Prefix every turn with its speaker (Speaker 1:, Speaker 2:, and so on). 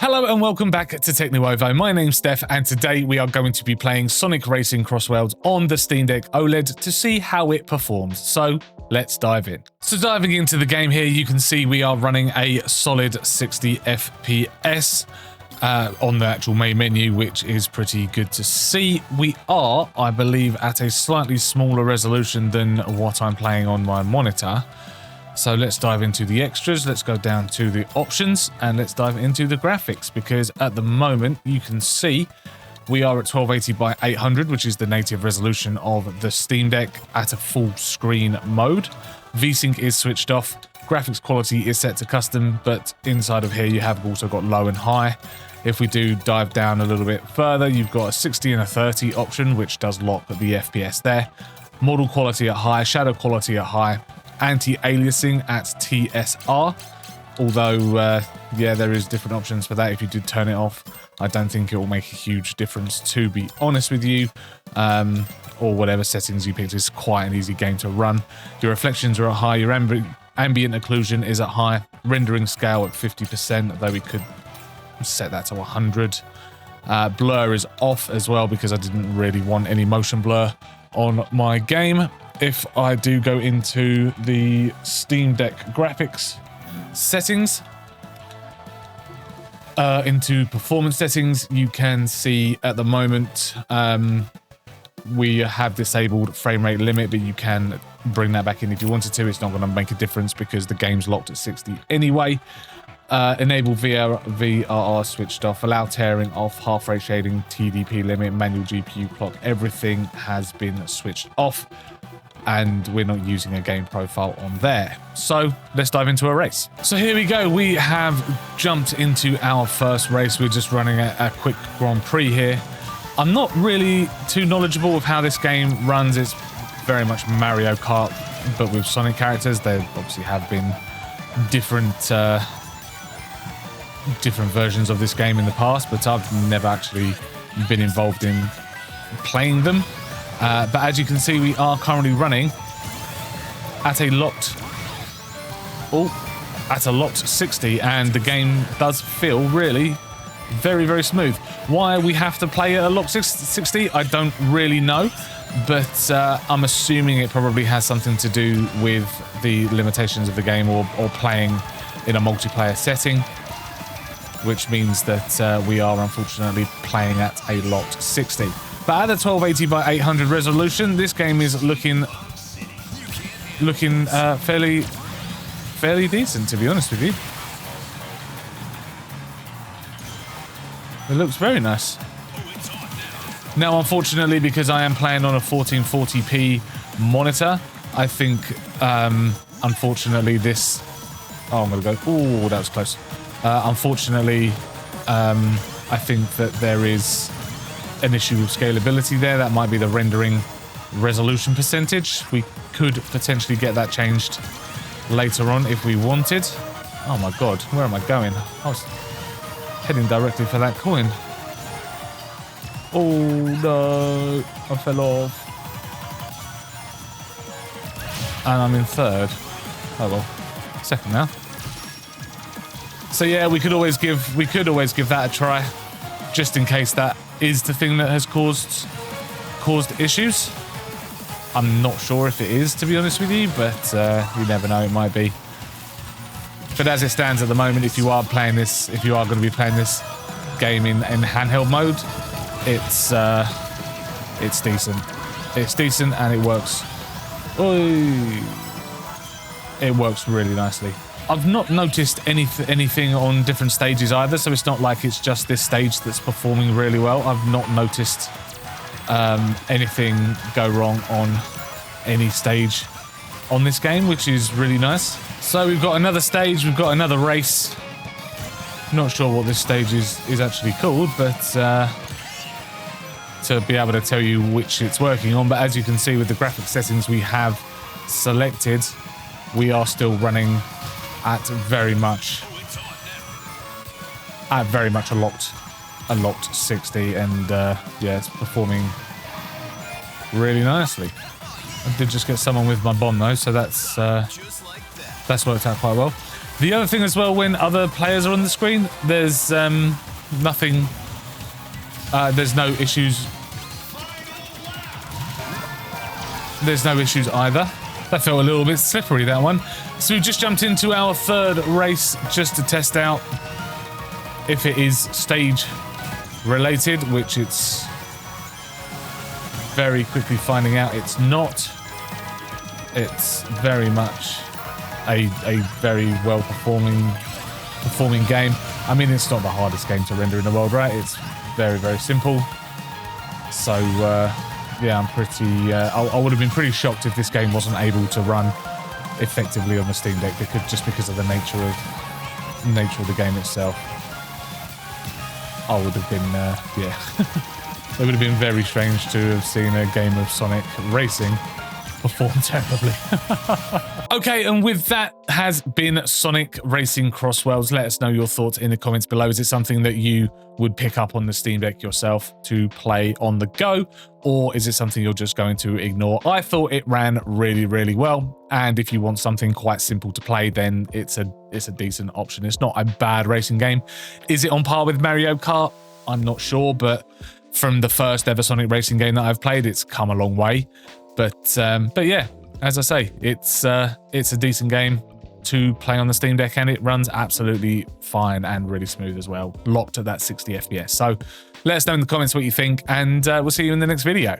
Speaker 1: Hello and welcome back to TechNuovo. My name's Steph and today we are going to be playing Sonic Racing CrossWorlds on the Steam Deck OLED to see how it performs. So let's dive in. So diving into the game here, you can see we are running a solid 60 FPS on the actual main menu, which is pretty good to see. We are, I believe, at a slightly smaller resolution than what I'm playing on my monitor. So let's dive into the extras, let's go down to the options, and let's dive into the graphics, because at the moment you can see we are at 1280 by 800, which is the native resolution of the Steam Deck at a full screen mode. VSync is switched off, graphics quality is set to custom, but inside of here you have also got low and high. If we do dive down a little bit further, you've got a 60 and a 30 option, which does lock the FPS there. Model quality at high, shadow quality at high, anti-aliasing at TSR, although yeah, there is different options for that. If you did turn it off, I don't think it will make a huge difference, to be honest with you, or whatever settings you picked. It's quite an easy game to run. Your reflections are at high, your ambient occlusion is at high, rendering scale at 50%, though we could set that to 100. Blur is off as well because I didn't really want any motion blur on my game. If I do go into the Steam Deck graphics settings, into performance settings, you can see at the moment we have disabled frame rate limit, but you can bring that back in if you wanted to. It's not going to make a difference because the game's locked at 60 anyway. Enable VRR switched off, allow tearing off, half rate shading, TDP limit, manual GPU clock, everything has been switched off. And we're not using a game profile on there. So let's dive into a race. So here we go. We have jumped into our first race. We're just running a quick Grand Prix here. I'm not really too knowledgeable of how this game runs. It's very much Mario Kart, but with Sonic characters. There obviously have been different versions of this game in the past, but I've never actually been involved in playing them. But as you can see, we are currently running at a locked 60, and the game does feel really very, very smooth. Why we have to play at a locked 60, I don't really know, but I'm assuming it probably has something to do with the limitations of the game, or playing in a multiplayer setting, which means that we are unfortunately playing at a locked 60. But at the 1280 by 800 resolution, this game is looking fairly decent, to be honest with you. It looks very nice. Now, unfortunately, because I am playing on a 1440p monitor, I think, unfortunately, this... Oh, I'm going to go... Oh, that was close. Unfortunately, I think that there is an issue with scalability there. That might be the rendering resolution percentage. We could potentially get that changed later on if we wanted. Oh my god, where am I going? I was heading directly for that coin. Oh no, I fell off. And I'm in third. Oh well, second now. So yeah, we could always give that a try, just in case that is the thing that has caused issues. I'm not sure if it is, to be honest with you, but you never know, it might be. But as it stands at the moment, if you are going to be playing this game in handheld mode, it's decent. It's decent and it works. It works really nicely. I've not noticed anything on different stages either, so it's not like it's just this stage that's performing really well. I've not noticed anything go wrong on any stage on this game, which is really nice. So we've got another stage, we've got another race. Not sure what this stage is actually called, but to be able to tell you which it's working on. But as you can see with the graphic settings we have selected, we are still running at very much a locked 60, and yeah, it's performing really nicely. I did just get someone with my bomb though, so that's worked out quite well. The other thing as well, when other players are on the screen, there's nothing, there's no issues. There's no issues either. That felt a little bit slippery, that one. So we just jumped into our third race just to test out if it is stage related, which it's very quickly finding out it's not. It's very much a very well performing game. I mean, it's not the hardest game to render in the world, right? It's very, very simple. So yeah, I'm pretty I would have been pretty shocked if this game wasn't able to run effectively on the Steam Deck, just because of the nature of the game itself. I would have been yeah. It would have been very strange to have seen a game of Sonic Racing perform terribly. Okay, and with that has been Sonic Racing CrossWorlds. Let us know your thoughts in the comments below. Is it something that you would pick up on the Steam Deck yourself to play on the go, or is it something you're just going to ignore? I thought it ran really, really well, and if you want something quite simple to play, then it's a decent option. It's not a bad racing game. Is it on par with Mario Kart? I'm not sure, but from the first ever Sonic Racing game that I've played, it's come a long way. But yeah, as I say, it's a decent game to play on the Steam Deck, and it runs absolutely fine and really smooth as well, locked at that 60 FPS. So let us know in the comments what you think, and we'll see you in the next video.